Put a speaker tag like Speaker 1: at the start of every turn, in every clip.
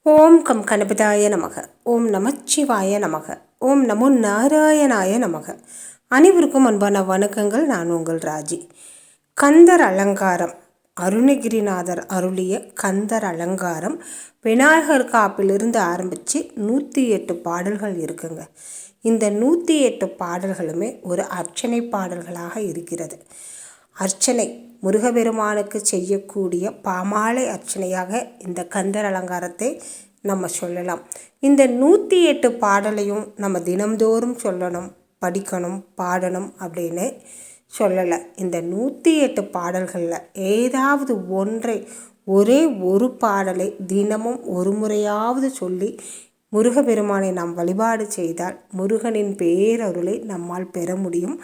Speaker 1: ஓம் come கணபதாய நமக. ஓம் நமச்சிவாய நமக. ஓம் நமோ நாராயணாய நமக. அனைவருக்கும் அன்பான வணக்கங்கள். நான் உங்கள் ராஜி. கந்தர் அலங்காரம், அருணகிரிநாதர் அருளிய கந்தர் அலங்காரம் விநாயகர் காப்பிலிருந்து ஆரம்பித்து 108 பாடல்கள் இருக்குங்க. இந்த 108 பாடல்களுமே ஒரு அர்ச்சனை பாடல்களாக இருக்கிறது. அர்ச்சனை முருகபெருமானுக்கு செய்யக்கூடிய பாமாலை அர்ச்சனையாக இந்த கந்தர் அலங்காரத்தை நம்ம சொல்லலாம். இந்த 108 பாடலையும் நம்ம தினம்தோறும் சொல்லணும், படிக்கணும், பாடணும் அப்படின்னு சொல்லலை. இந்த 108 பாடல்களில் ஏதாவது ஒரே ஒரு பாடலை தினமும் ஒரு முறையாவது சொல்லி முருகபெருமானை நாம் வழிபாடு செய்தால் முருகனின் பேரருளை நம்மால் பெற முடியும்.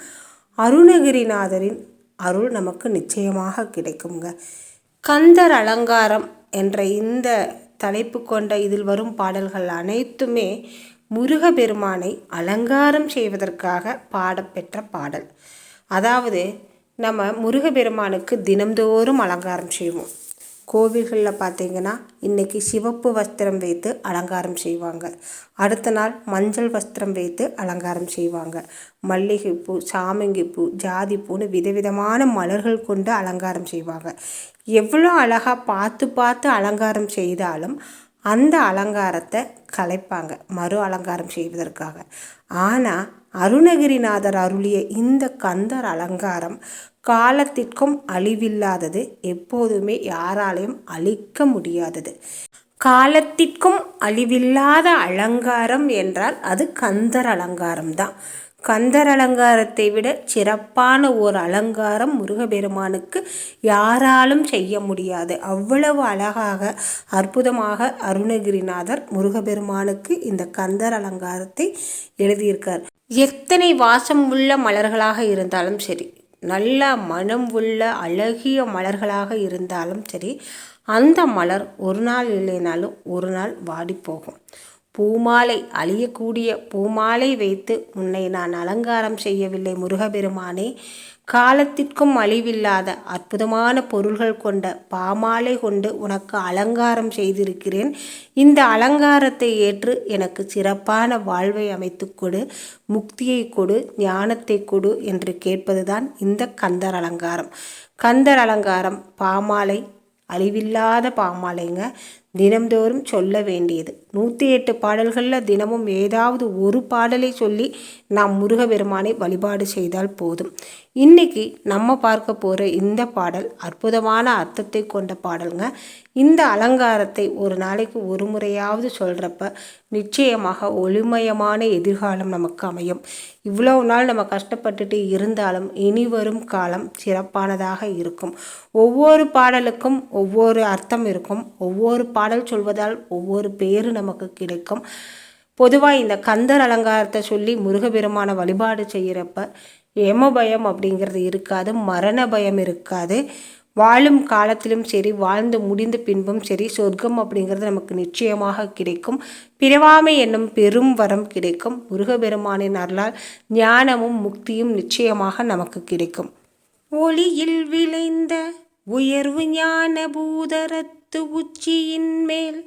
Speaker 1: அருணகிரிநாதரின் அருள் நமக்கு நிச்சயமாக கிடைக்குங்க. கந்தர் அலங்காரம் என்ற இந்த தலைப்பு கொண்ட இதில் வரும் பாடல்கள் அனைத்துமே முருகபெருமானை அலங்காரம் செய்வதற்காக பாடப்பெற்ற பாடல். அதாவது நம்ம முருகபெருமானுக்கு தினம்தோறும் அலங்காரம் செய்வோம். கோவில்களில் பார்த்திங்கன்னா இன்றைக்கி சிவப்பு வஸ்திரம் வைத்து அலங்காரம் செய்வாங்க. அடுத்த நாள் மஞ்சள் வஸ்திரம் வைத்து அலங்காரம் செய்வாங்க. மல்லிகைப்பூ, சாமங்கிப்பூ, ஜாதிப்பூன்னு விதவிதமான மலர்கள் கொண்டு அலங்காரம் செய்வாங்க. எவ்வளோ அழகாக பார்த்து அலங்காரம் செய்தாலும் அந்த அலங்காரத்தை கலைப்பாங்க மறு அலங்காரம் செய்வதற்காக. ஆனால் அருணகிரிநாதர் அருளிய இந்த கந்தர் அலங்காரம் காலத்திற்கும் அழிவில்லாதது, எப்போதுமே யாராலையும் அழிக்க முடியாதது. காலத்திற்கும் அழிவில்லாத அலங்காரம் என்றால் அது கந்தர் அலங்காரம் தான். கந்தர் அலங்காரத்தை விட சிறப்பான ஒரு அலங்காரம் முருகபெருமானுக்கு யாராலும் செய்ய முடியாது. அவ்வளவு அழகாக அற்புதமாக அருணகிரிநாதர் முருகபெருமானுக்கு இந்த கந்தர் அலங்காரத்தை எழுதியிருக்கார். எத்தனை வாசம் உள்ள மலர்களாக இருந்தாலும் சரி, நல்ல மனம் உள்ள அழகிய மலர்களாக இருந்தாலும் சரி, அந்த மலர் ஒரு நாள் இல்லைனாலும் ஒரு நாள் வாடி போகும். பூமாலை, அழியக்கூடிய பூமாலை வைத்து உன்னை நான் அலங்காரம் செய்யவில்லை முருகபெருமானே, காலத்திற்கும் அழிவில்லாத அற்புதமான பொருள்கள் கொண்ட பாமாலை கொண்டு உனக்கு அலங்காரம் செய்திருக்கிறேன். இந்த அலங்காரத்தை ஏற்று எனக்கு சிறப்பான வாழ்வை அமைத்து கொடு, முக்தியை கொடு, ஞானத்தை கொடு என்று கேட்பதுதான் இந்த கந்தர் அலங்காரம். கந்தர் அலங்காரம் பாமாலை அழிவில்லாத பாமாலைங்க. தினம்தோறும் சொல்ல வேண்டியது 108 பாடல்களில் தினமும் ஏதாவது ஒரு பாடலை சொல்லி நாம் முருகபெருமானை வழிபாடு செய்தால் போதும். இன்றைக்கி நம்ம பார்க்க போகிற இந்த பாடல் அற்புதமான அர்த்தத்தை கொண்ட பாடலுங்க. இந்த அலங்காரத்தை ஒரு நாளைக்கு ஒரு முறையாவது சொல்கிறப்ப நிச்சயமாக ஒளிமயமான எதிர்காலம் நமக்கு அமையும். இவ்வளவு நாள் நம்ம கஷ்டப்பட்டுட்டு இருந்தாலும் இனி வரும் காலம் சிறப்பானதாக இருக்கும். ஒவ்வொரு பாடலுக்கும் ஒவ்வொரு அர்த்தம் இருக்கும். ஒவ்வொரு பாடல் சொல்வதால் ஒவ்வொரு பேரு நமக்கு கிடைக்கும். பொதுவாக இந்த கந்தர் அலங்காரத்தை சொல்லி முருகபெருமான வழிபாடு செய்கிறப்ப யம பயம் அப்படிங்கிறது இருக்காது, மரண பயம் இருக்காது. வாழும் காலத்திலும் சரி, வாழ்ந்து முடிந்த பின்பும் சரி, சொர்க்கம் அப்படிங்கிறது நமக்கு நிச்சயமாக கிடைக்கும். பிறவாமை என்னும் பெரும் வரம் கிடைக்கும். முருகபெருமானின் அருளால் ஞானமும் முக்தியும் நிச்சயமாக நமக்கு கிடைக்கும். ஒளியில் விளைந்த உயர்வு ஞான பூதரத்து உச்சியின் மேல்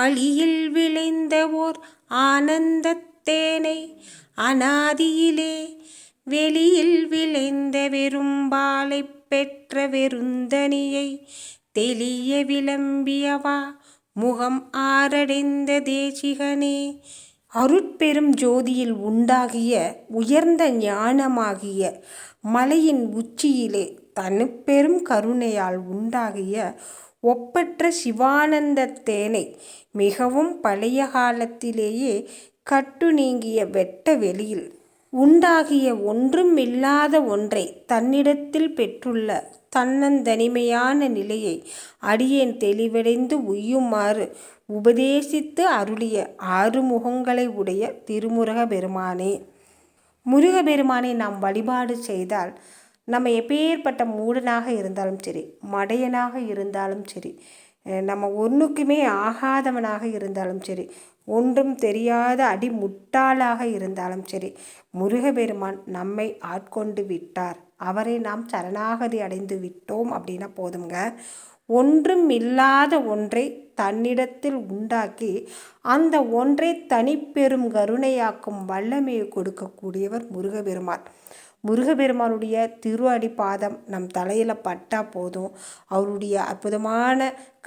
Speaker 1: அழியில் விளைந்த ஓர் ஆனந்தத்தேனை அநாதியிலே வெளியில் விளைந்த வெறும்பாலை பெற்ற வெறுந்தனியை தெளிய விளம்பியவா முகம் ஆரடைந்த தேசிகனே. அருட்பெரும் ஜோதியில் உண்டாகிய உயர்ந்த ஞானமாகிய மலையின் உச்சியிலே தனுப்பெரும் கருணையால் உண்டாகிய ஒப்பற்ற சிவானந்த தேனை மிகவும் பழைய காலத்திலேயே கட்டு நீங்கிய வெட்ட வெளியில் உண்டாகிய ஒன்றும் இல்லாத ஒன்றை தன்னிடத்தில் பெற்றுள்ள தன்னந்தனிமையான நிலையை அடியேன் தெளிவடைந்து உய்யுமாறு உபதேசித்து அருளிய 6 முகங்களை உடைய திருமுருக பெருமானே. முருகபெருமானை நாம் வழிபாடு செய்தால் நம்ம எப்பேற்பட்ட மூடனாக இருந்தாலும் சரி, மடையனாக இருந்தாலும் சரி, நம்ம ஒன்றுக்குமே ஆகாதவனாக இருந்தாலும் சரி, ஒன்றும் தெரியாத அடிமுட்டாளாக இருந்தாலும் சரி, முருகபெருமான் நம்மை ஆட்கொண்டு விட்டார், அவரை நாம் சரணாகதி அடைந்து விட்டோம் அப்படின்னா போதுங்க. ஒன்றும் இல்லாத ஒன்றை தன்னிடத்தில் உண்டாக்கி அந்த ஒன்றை தனிப்பெரும் கருணையாக்கும் வல்லமையை கொடுக்கக்கூடியவர் முருகபெருமான். முருகபெருமானுடைய திருஅடி பாதம் நம் தலையில் பட்டா போதும், அவருடைய அற்புதமான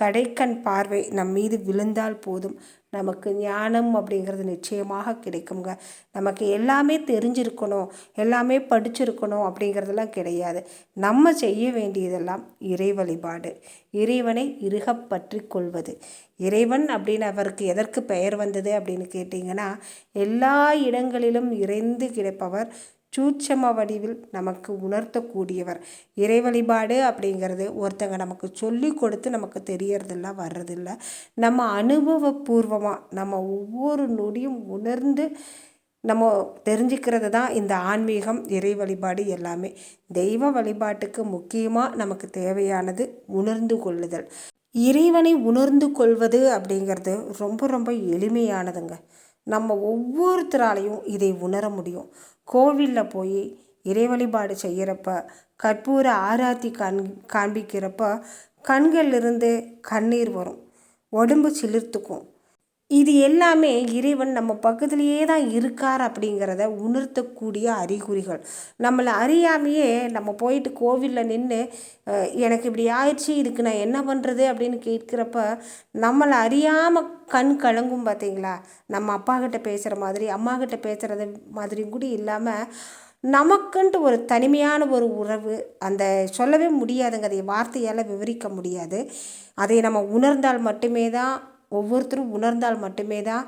Speaker 1: கடைக்கண் பார்வை நம் மீது விழுந்தால் போதும், நமக்கு ஞானம் அப்படிங்கிறது நிச்சயமாக கிடைக்குங்க. நமக்கு எல்லாமே தெரிஞ்சிருக்கணும், எல்லாமே படிச்சிருக்கணும் அப்படிங்கிறதெல்லாம் கிடையாது. நம்ம செய்ய வேண்டியதெல்லாம் இறை வழிபாடு, இறைவனை இறுக பற்றி கொள்வது. இறைவன் அப்படின்னு அவருக்கு எதற்கு பெயர் வந்தது அப்படின்னு கேட்டிங்கன்னா, எல்லா இடங்களிலும் இறைந்து கிடைப்பவர், சூட்சம வடிவில் நமக்கு உணர்த்தக்கூடியவர். இறை வழிபாடு அப்படிங்கிறது ஒருத்தங்க நமக்கு சொல்லி கொடுத்து நமக்கு தெரியறதில்ல, வர்றதில்ல. நம்ம அனுபவபூர்வமாக நம்ம ஒவ்வொரு நொடியும் உணர்ந்து நம்ம தெரிஞ்சுக்கிறது தான் இந்த ஆன்மீகம், இறை வழிபாடு எல்லாமே. தெய்வ வழிபாட்டுக்கு முக்கியமாக நமக்கு தேவையானது உணர்ந்து கொள்ளுதல். இறைவனை உணர்ந்து கொள்வது அப்படிங்கிறது ரொம்ப ரொம்ப எளிமையானதுங்க. நம்ம ஒவ்வொருத்தராலையும் இதை உணர முடியும். கோவிலில் போய் இறை வழிபாடு செய்கிறப்ப, கற்பூர ஆராத்தி காண்பிக்கிறப்ப கண்களிலிருந்து கண்ணீர் வரும், உடம்பு சிலிர்த்துக்கும். இது எல்லாமே இறைவன் நம்ம பக்கத்துலேயே தான் இருக்கார் அப்படிங்கிறத உணர்த்தக்கூடிய அறிகுறிகள். நம்மளை அறியாமையே நம்ம போயிட்டு கோவிலில் நின்று எனக்கு இப்படி ஆயிடுச்சு, இதுக்கு நான் என்ன பண்ணுறது அப்படின்னு கேட்குறப்ப நம்மளை அறியாமல் கண் கலங்கும். பார்த்தீங்களா? நம்ம அப்பா கிட்ட பேசுகிற மாதிரி, அம்மா கிட்ட பேசுகிறது மாதிரி கூட இல்லாமல் நமக்குன்ட்டு ஒரு தனிமையான ஒரு உறவு, அந்த சொல்லவே முடியாதுங்க, அதை வார்த்தையால் விவரிக்க முடியாது. அதை நம்ம உணர்ந்தால் மட்டுமே தான், ஒவ்வொருத்தரும் உணர்ந்தால் மட்டுமே தான்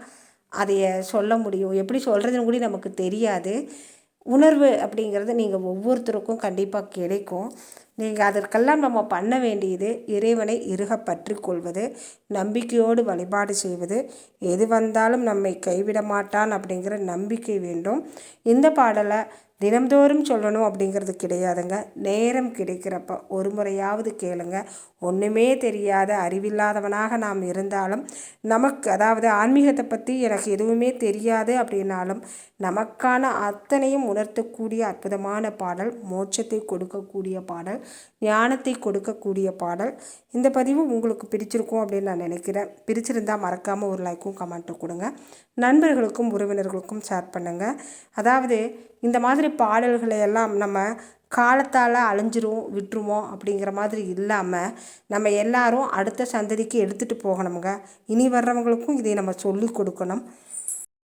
Speaker 1: அதைய சொல்ல முடியும். எப்படி சொல்கிறதுன்னு கூட நமக்கு தெரியாது. உணர்வு அப்படிங்கிறது நீங்கள் ஒவ்வொருத்தருக்கும் கண்டிப்பாக கிடைக்கும். நீங்கள் அதற்கெல்லாம் நம்ம பண்ண வேண்டியது இறைவனை இறுக பற்றி கொள்வது, நம்பிக்கையோடு வழிபாடு செய்வது. எது வந்தாலும் நம்மை கைவிட மாட்டான் அப்படிங்கிற நம்பிக்கை வேண்டும். இந்த பாடலை தினம்தோறும் சொல்லணும் அப்படிங்கிறது கிடையாதுங்க. நேரம் கிடைக்கிறப்ப ஒரு முறையாவது கேளுங்க. ஒன்றுமே தெரியாத அறிவில்லாதவனாக நாம் இருந்தாலும், நமக்கு அதாவது ஆன்மீகத்தை பற்றி எனக்கு எதுவுமே தெரியாது அப்படின்னாலும் நமக்கான அத்தனையும் உணர்த்தக்கூடிய அற்புதமான பாடல், மோட்சத்தை கொடுக்கக்கூடிய பாடல், ஞானத்தை கொடுக்கக்கூடிய பாடல். இந்த பதிவு உங்களுக்கு பிடிச்சிருக்கும் அப்படின்னு நான் நினைக்கிறேன். பிடிச்சிருந்தால் மறக்காமல் ஒரு லைக்கும் கமெண்ட்டும் கொடுங்க. நண்பர்களுக்கும் உறவினர்களுக்கும் ஷேர் பண்ணுங்கள். அதாவது இந்த மாதிரி பாடல்களை எல்லாம் நம்ம காலத்தால் அழிஞ்சிரும் விட்டுருவோம் அப்படிங்கிற மாதிரி இல்லாமல் நம்ம எல்லாரும் அடுத்த சந்ததிக்கு எடுத்துகிட்டு போகணுங்க. இனி வர்றவங்களுக்கும் இதை நம்ம சொல்லி கொடுக்கணும்.